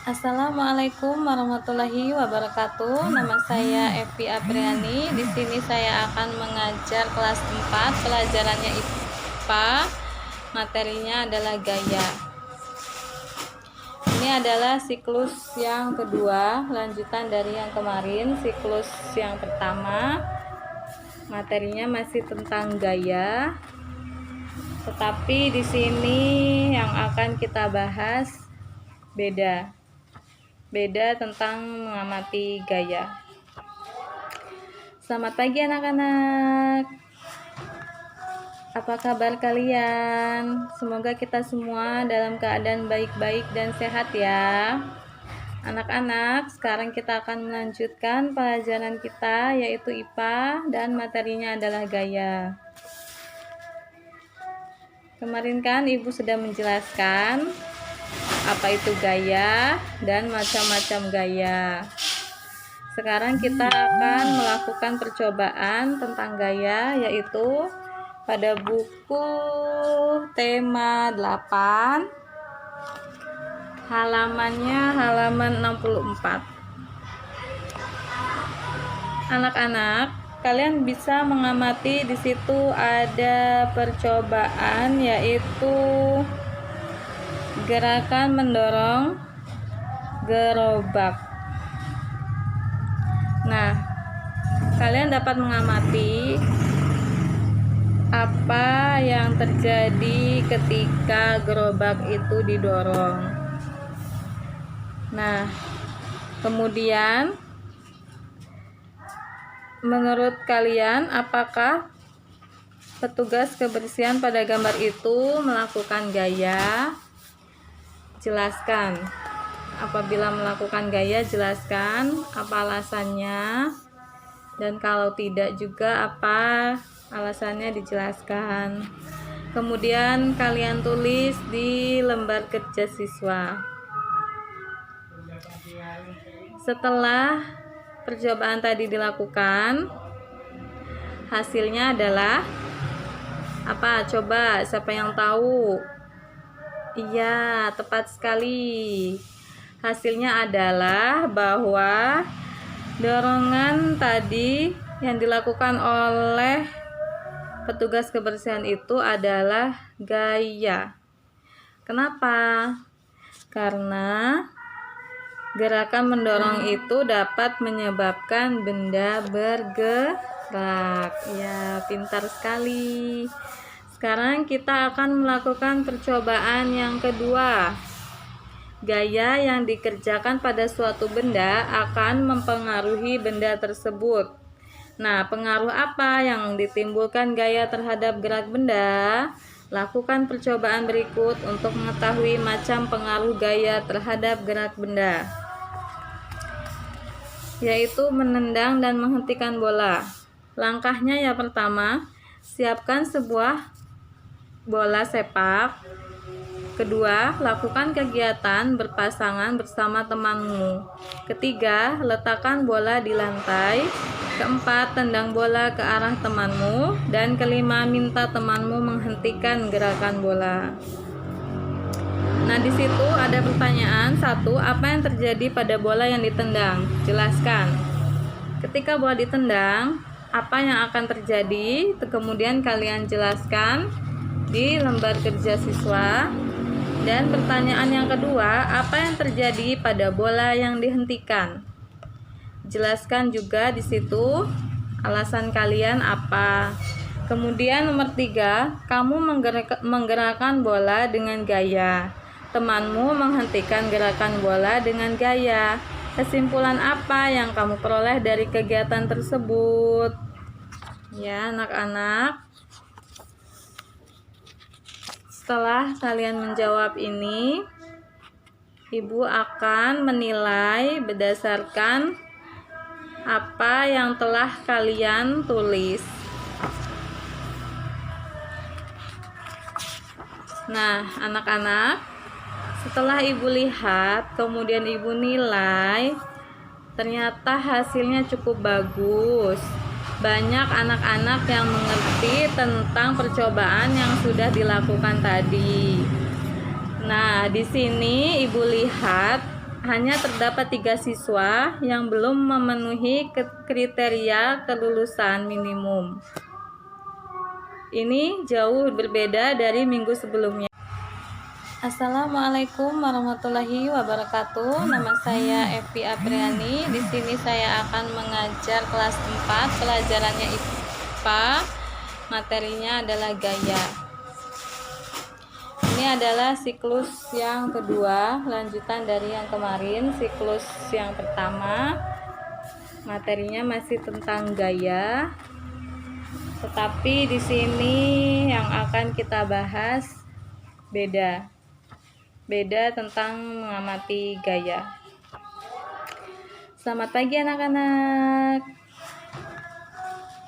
Assalamualaikum warahmatullahi wabarakatuh. Nama saya Evi Apriani. Di sini saya akan mengajar kelas 4, pelajarannya IPA. Materinya adalah gaya. Ini adalah siklus yang kedua, lanjutan dari yang kemarin. Siklus yang pertama, materinya masih tentang gaya. Tetapi di sini yang akan kita bahas beda tentang mengamati gaya. Selamat pagi anak-anak. Apa kabar kalian? Semoga kita semua dalam keadaan baik-baik dan sehat ya. Anak-anak, sekarang kita akan melanjutkan pelajaran kita yaitu IPA dan materinya adalah gaya. Kemarin kan Ibu sudah menjelaskan apa itu gaya dan macam-macam gaya. Sekarang kita akan melakukan percobaan tentang gaya, yaitu pada buku tema 8, halamannya halaman 64. Anak-anak, kalian bisa mengamati di situ ada percobaan, yaitu gerakan mendorong gerobak. Nah, kalian dapat mengamati apa yang terjadi ketika gerobak itu didorong. Nah, kemudian menurut kalian apakah petugas kebersihan pada gambar itu melakukan gaya? Jelaskan. Apabila melakukan gaya, jelaskan apa alasannya, dan kalau tidak juga apa alasannya, dijelaskan. Kemudian kalian tulis di lembar kerja siswa. Setelah percobaan tadi dilakukan, hasilnya adalah apa? Coba, siapa yang tahu? Iya, tepat sekali. Hasilnya adalah bahwa dorongan tadi yang dilakukan oleh petugas kebersihan itu adalah gaya. Kenapa? Karena gerakan mendorong itu dapat menyebabkan benda bergerak. Ya, pintar sekali. Sekarang kita akan melakukan percobaan yang kedua. Gaya yang dikerjakan pada suatu benda akan mempengaruhi benda tersebut. Nah, pengaruh apa yang ditimbulkan gaya terhadap gerak benda? Lakukan percobaan berikut untuk mengetahui macam pengaruh gaya terhadap gerak benda, yaitu menendang dan menghentikan bola. Langkahnya yang pertama, siapkan sebuah bola sepak. Kedua, lakukan kegiatan berpasangan bersama temanmu. Ketiga, letakkan bola di lantai. Keempat, tendang bola ke arah temanmu. Dan kelima, minta temanmu menghentikan gerakan bola. Nah, di situ ada pertanyaan. 1. Apa yang terjadi pada bola yang ditendang? Jelaskan. Ketika bola ditendang, apa yang akan terjadi? Kemudian kalian jelaskan di lembar kerja siswa. Dan pertanyaan yang kedua, apa yang terjadi pada bola yang dihentikan? Jelaskan juga di situ alasan kalian apa. Kemudian nomor 3, kamu menggerakkan bola dengan gaya. Temanmu menghentikan gerakan bola dengan gaya. Kesimpulan apa yang kamu peroleh dari kegiatan tersebut? Ya, anak-anak. Setelah kalian menjawab ini, Ibu akan menilai berdasarkan apa yang telah kalian tulis. Nah, anak-anak, setelah Ibu lihat, kemudian Ibu nilai, ternyata hasilnya cukup bagus. Banyak anak-anak yang mengerti tentang percobaan yang sudah dilakukan tadi. Nah, di sini Ibu lihat hanya terdapat 3 siswa yang belum memenuhi kriteria kelulusan minimum. Ini jauh berbeda dari minggu sebelumnya. Assalamualaikum warahmatullahi wabarakatuh. Nama saya Evi Apriani. Di sini saya akan mengajar kelas 4, pelajarannya IPA. Materinya adalah gaya. Ini adalah siklus yang kedua, lanjutan dari yang kemarin. Siklus yang pertama, materinya masih tentang gaya. Tetapi di sini yang akan kita bahas beda tentang mengamati gaya. Selamat pagi anak-anak.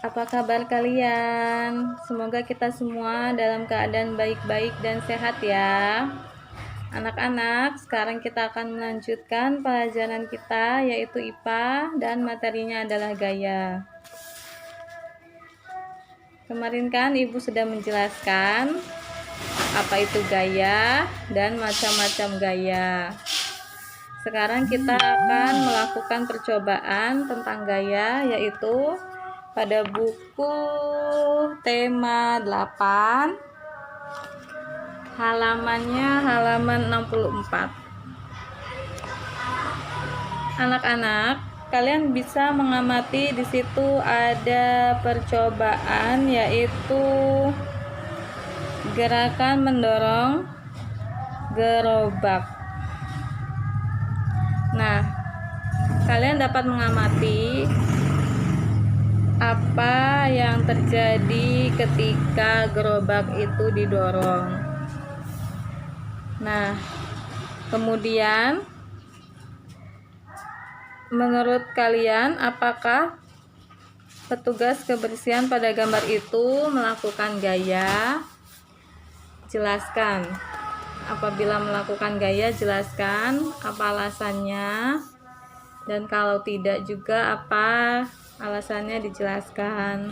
Apa kabar kalian? Semoga kita semua dalam keadaan baik-baik dan sehat ya. Anak-anak, sekarang kita akan melanjutkan pelajaran kita, yaitu IPA, dan materinya adalah gaya. Kemarin kan Ibu sudah menjelaskan apa itu gaya dan macam-macam gaya. Sekarang kita akan melakukan percobaan tentang gaya, yaitu pada buku tema 8, halamannya halaman 64. Anak-anak, kalian bisa mengamati di situ ada percobaan, yaitu gerakan mendorong gerobak. Nah, kalian dapat mengamati apa yang terjadi ketika gerobak itu didorong. Nah, kemudian menurut kalian apakah petugas kebersihan pada gambar itu melakukan gaya? Jelaskan. Apabila melakukan gaya, jelaskan apa alasannya, dan kalau tidak juga apa alasannya, dijelaskan.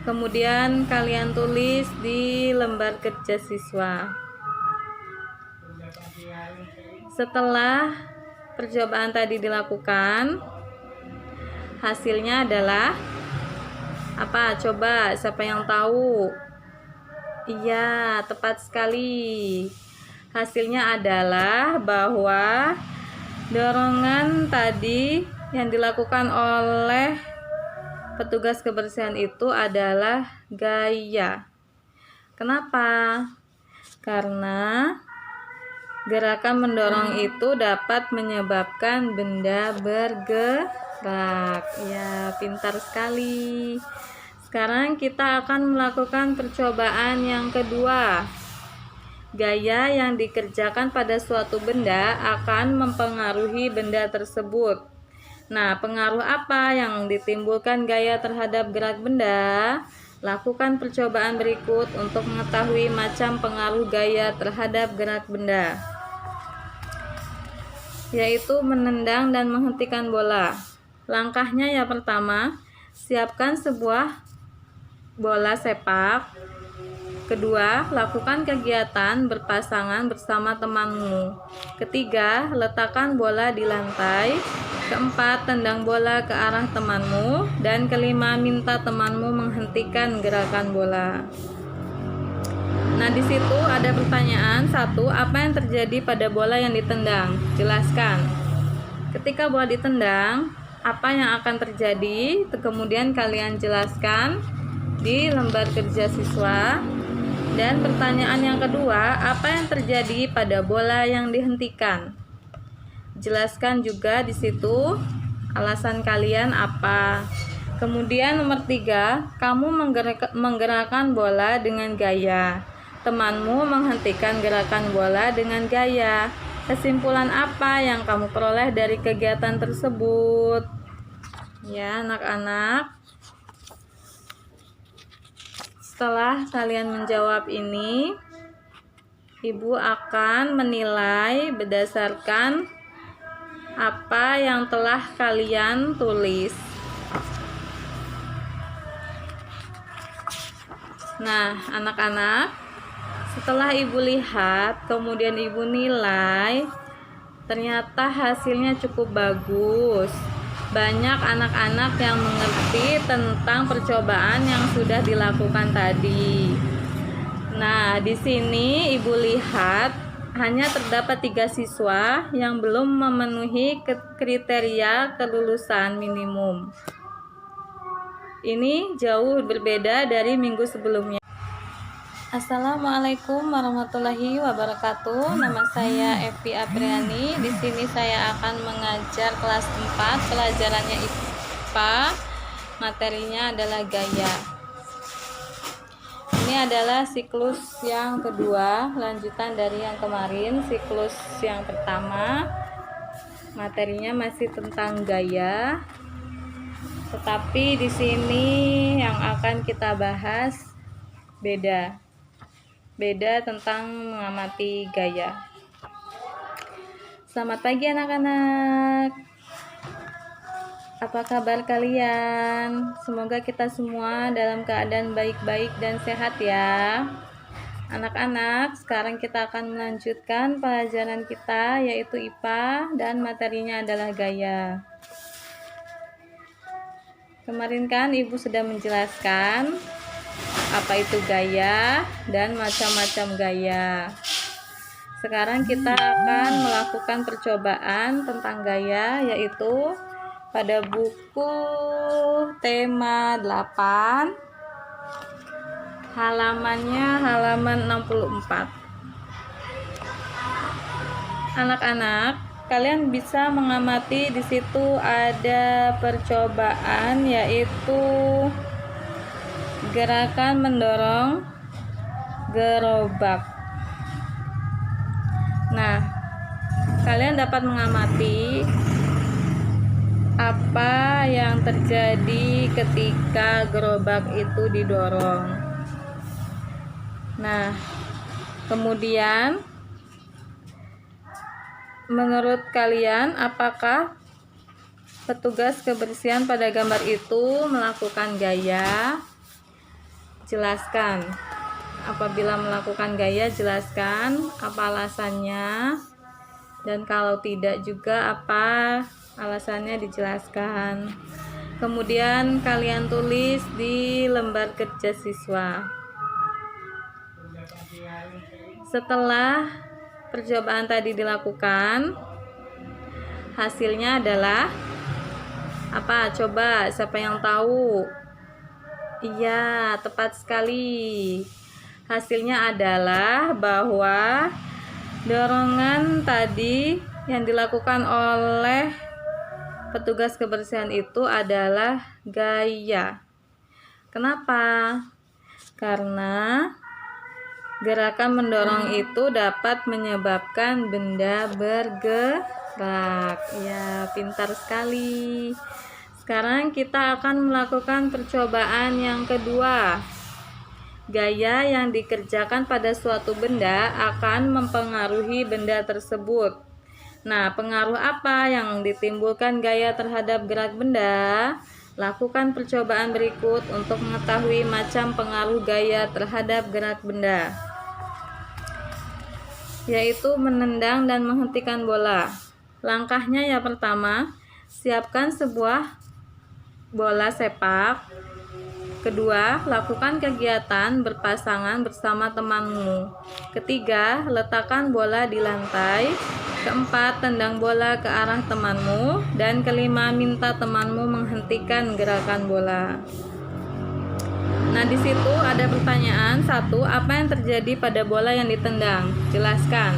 Kemudian kalian tulis di lembar kerja siswa. Setelah percobaan tadi dilakukan, hasilnya adalah apa? Coba, siapa yang tahu? Iya, tepat sekali. Hasilnya adalah bahwa dorongan tadi yang dilakukan oleh petugas kebersihan itu adalah gaya. Kenapa? Karena gerakan mendorong itu dapat menyebabkan benda bergerak. Ya, pintar sekali. Sekarang kita akan melakukan percobaan yang kedua. Gaya yang dikerjakan pada suatu benda akan mempengaruhi benda tersebut. Nah, pengaruh apa yang ditimbulkan gaya terhadap gerak benda? Lakukan percobaan berikut untuk mengetahui macam pengaruh gaya terhadap gerak benda, yaitu menendang dan menghentikan bola. Langkahnya yang pertama, siapkan sebuah bola sepak. Kedua, lakukan kegiatan berpasangan bersama temanmu. Ketiga, letakkan bola di lantai. Keempat, tendang bola ke arah temanmu. Dan kelima, minta temanmu menghentikan gerakan bola. Nah, di situ ada pertanyaan. 1. Apa yang terjadi pada bola yang ditendang? Jelaskan. Ketika bola ditendang, apa yang akan terjadi? Kemudian kalian jelaskan di lembar kerja siswa. Dan pertanyaan yang kedua, apa yang terjadi pada bola yang dihentikan? Jelaskan juga di situ alasan kalian apa. Kemudian nomor 3, kamu menggerakkan bola dengan gaya. Temanmu menghentikan gerakan bola dengan gaya. Kesimpulan apa yang kamu peroleh dari kegiatan tersebut? Ya, anak-anak. Setelah kalian menjawab ini, Ibu akan menilai berdasarkan apa yang telah kalian tulis. Nah, anak-anak, setelah Ibu lihat, kemudian Ibu nilai, Ternyata hasilnya cukup bagus. Banyak anak-anak yang mengerti tentang percobaan yang sudah dilakukan tadi. Nah, di sini Ibu lihat hanya terdapat 3 siswa yang belum memenuhi kriteria kelulusan minimum. Ini jauh berbeda dari minggu sebelumnya. Assalamualaikum warahmatullahi wabarakatuh. Nama saya Evi Apriani. Di sini saya akan mengajar kelas 4, pelajarannya IPA. Materinya adalah gaya. Ini adalah siklus yang kedua, lanjutan dari yang kemarin. Siklus yang pertama materinya masih tentang gaya. Tetapi di sini yang akan kita bahas beda tentang mengamati gaya. Selamat pagi anak-anak. Apa kabar kalian? Semoga kita semua dalam keadaan baik-baik dan sehat ya. Anak-anak, sekarang kita akan melanjutkan pelajaran kita yaitu IPA dan materinya adalah gaya. Kemarin kan Ibu sudah menjelaskan apa itu gaya dan macam-macam gaya. Sekarang kita akan melakukan percobaan tentang gaya, yaitu pada buku tema 8, halamannya halaman 64. Anak-anak, kalian bisa mengamati di situ ada percobaan, yaitu gerakan mendorong gerobak. Nah, kalian dapat mengamati apa yang terjadi ketika gerobak itu didorong. Nah, kemudian menurut kalian apakah petugas kebersihan pada gambar itu melakukan gaya? Jelaskan. Apabila melakukan gaya, jelaskan apa alasannya, dan kalau tidak juga apa alasannya, dijelaskan. Kemudian kalian tulis di lembar kerja siswa. Setelah percobaan tadi dilakukan, hasilnya adalah apa? Coba, siapa yang tahu? Iya, tepat sekali. Hasilnya adalah bahwa dorongan tadi yang dilakukan oleh petugas kebersihan itu adalah gaya. Kenapa? Karena gerakan mendorong itu dapat menyebabkan benda bergerak. Ya, pintar sekali. Sekarang kita akan melakukan percobaan yang kedua. Gaya yang dikerjakan pada suatu benda akan mempengaruhi benda tersebut. Nah, pengaruh apa yang ditimbulkan gaya terhadap gerak benda? Lakukan percobaan berikut untuk mengetahui macam pengaruh gaya terhadap gerak benda, yaitu menendang dan menghentikan bola. Langkahnya yang pertama, siapkan sebuah bola sepak. Kedua, lakukan kegiatan berpasangan bersama temanmu. Ketiga, letakkan bola di lantai. Keempat, tendang bola ke arah temanmu. Dan kelima, minta temanmu menghentikan gerakan bola. Nah, di situ ada pertanyaan. 1. Apa yang terjadi pada bola yang ditendang? Jelaskan.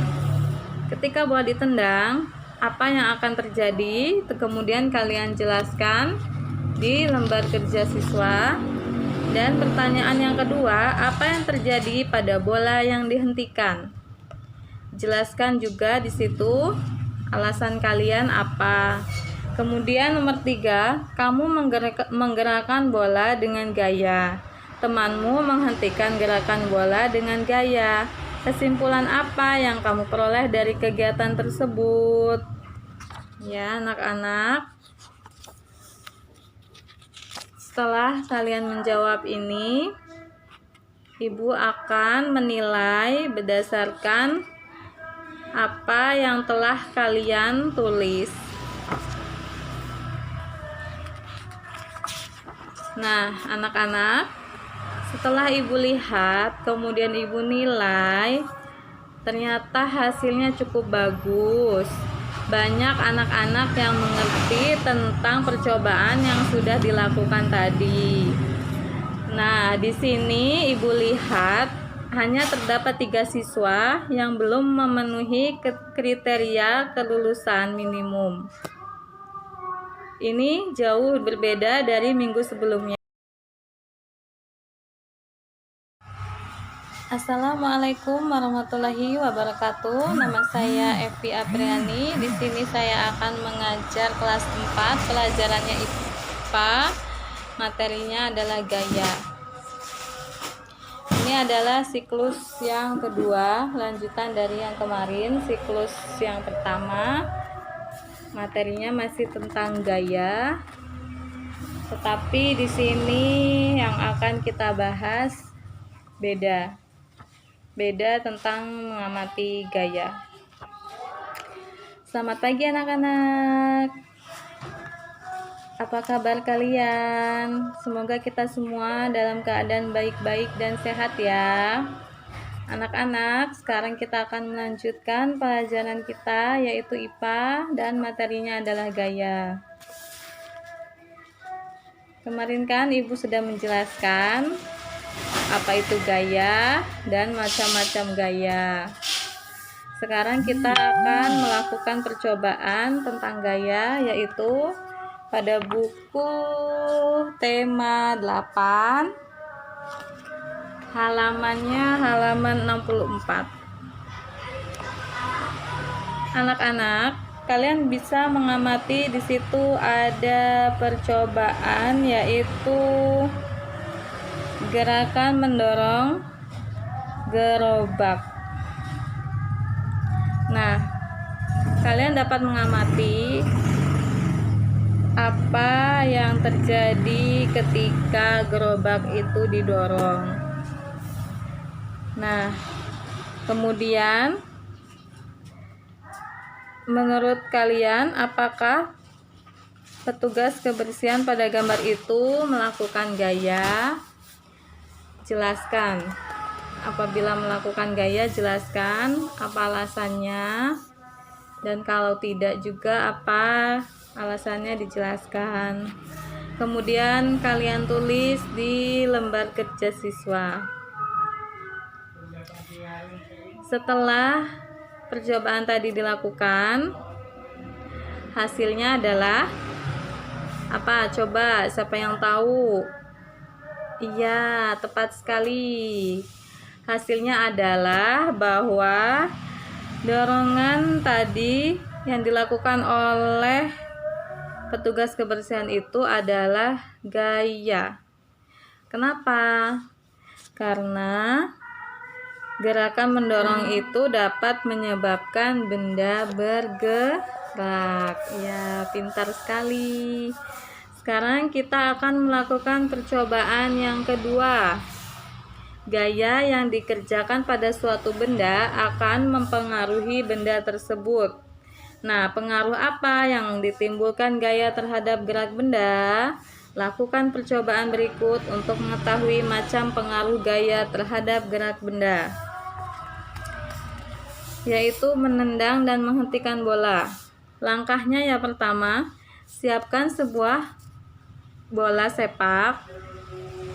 Ketika bola ditendang, apa yang akan terjadi? Kemudian kalian jelaskan di lembar kerja siswa. Dan pertanyaan yang kedua, apa yang terjadi pada bola yang dihentikan? Jelaskan juga di situ alasan kalian apa. Kemudian nomor 3, kamu menggerakkan bola dengan gaya. Temanmu menghentikan gerakan bola dengan gaya. Kesimpulan apa yang kamu peroleh dari kegiatan tersebut? Ya, anak-anak. Setelah kalian menjawab ini, Ibu akan menilai berdasarkan apa yang telah kalian tulis. Nah, anak-anak, setelah ibu lihat, kemudian ibu nilai, ternyata hasilnya cukup bagus. Banyak anak-anak yang mengerti tentang percobaan yang sudah dilakukan tadi. Nah, di sini ibu lihat hanya terdapat 3 siswa yang belum memenuhi kriteria kelulusan minimum. Ini jauh berbeda dari minggu sebelumnya. Assalamualaikum warahmatullahi wabarakatuh. Nama saya Evi Apriani. Di sini saya akan mengajar kelas 4, pelajarannya IPA. Materinya adalah gaya. Ini adalah siklus yang kedua, lanjutan dari yang kemarin. Siklus yang pertama, materinya masih tentang gaya. Tetapi di sini yang akan kita bahas beda tentang mengamati gaya. Selamat pagi anak-anak. Apa kabar kalian? Semoga kita semua dalam keadaan baik-baik dan sehat ya. Anak-anak, sekarang kita akan melanjutkan pelajaran kita, yaitu IPA, dan materinya adalah gaya. Kemarin kan ibu sudah menjelaskan apa itu gaya dan macam-macam gaya. Sekarang kita akan melakukan percobaan tentang gaya, yaitu pada buku tema 8, halamannya halaman 64. Anak-anak, kalian bisa mengamati di situ ada percobaan, yaitu gerakan mendorong gerobak. Nah, kalian dapat mengamati apa yang terjadi ketika gerobak itu didorong. Nah, kemudian menurut kalian apakah petugas kebersihan pada gambar itu melakukan gaya? Jelaskan. Apabila melakukan gaya, jelaskan apa alasannya, dan kalau tidak juga apa alasannya, dijelaskan. Kemudian kalian tulis di lembar kerja siswa. Setelah percobaan tadi dilakukan, hasilnya adalah apa? Coba, siapa yang tahu? Iya, tepat sekali. Hasilnya adalah bahwa dorongan tadi yang dilakukan oleh petugas kebersihan itu adalah gaya. Kenapa? Karena gerakan mendorong itu dapat menyebabkan benda bergerak. Ya, pintar sekali. Sekarang kita akan melakukan percobaan yang kedua. Gaya yang dikerjakan pada suatu benda akan mempengaruhi benda tersebut. Nah, pengaruh apa yang ditimbulkan gaya terhadap gerak benda? Lakukan percobaan berikut untuk mengetahui macam pengaruh gaya terhadap gerak benda, yaitu menendang dan menghentikan bola. Langkahnya yang pertama, siapkan sebuah bola sepak.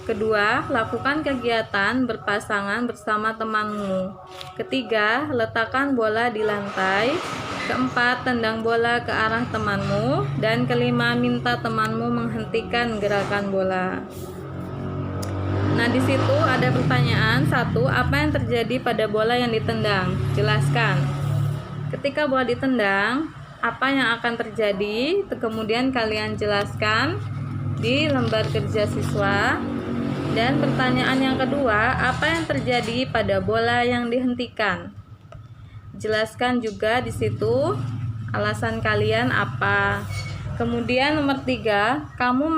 Kedua, lakukan kegiatan berpasangan bersama temanmu. Ketiga, letakkan bola di lantai. Keempat, tendang bola ke arah temanmu. Dan kelima, minta temanmu menghentikan gerakan bola. Nah, di situ ada pertanyaan. 1. Apa yang terjadi pada bola yang ditendang? Jelaskan. Ketika bola ditendang, apa yang akan terjadi? Kemudian kalian jelaskan di lembar kerja siswa. Dan pertanyaan yang kedua, apa yang terjadi pada bola yang dihentikan? Jelaskan juga di situ alasan kalian apa. Kemudian nomor 3, kamu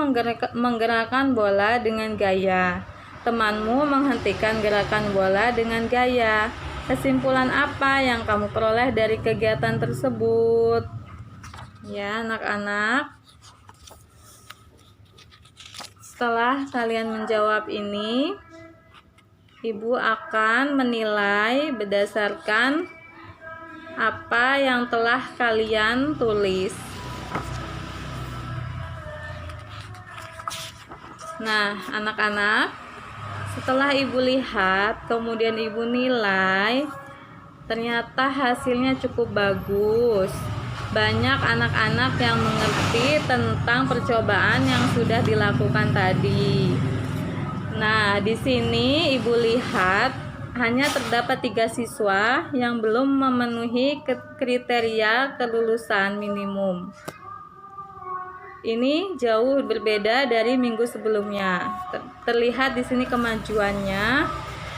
menggerakkan bola dengan gaya. Temanmu menghentikan gerakan bola dengan gaya. Kesimpulan apa yang kamu peroleh dari kegiatan tersebut? Ya, anak-anak. Setelah kalian menjawab ini, Ibu akan menilai berdasarkan apa yang telah kalian tulis. Nah, anak-anak, setelah Ibu lihat, kemudian Ibu nilai, ternyata hasilnya cukup bagus. Banyak anak-anak yang mengerti tentang percobaan yang sudah dilakukan tadi. Nah, di sini Ibu lihat hanya terdapat 3 siswa yang belum memenuhi kriteria kelulusan minimum. Ini jauh berbeda dari minggu sebelumnya. Terlihat di sini kemajuannya.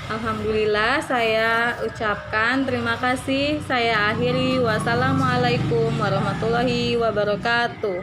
Alhamdulillah, saya ucapkan terima kasih. Saya akhiri. Wassalamualaikum warahmatullahi wabarakatuh.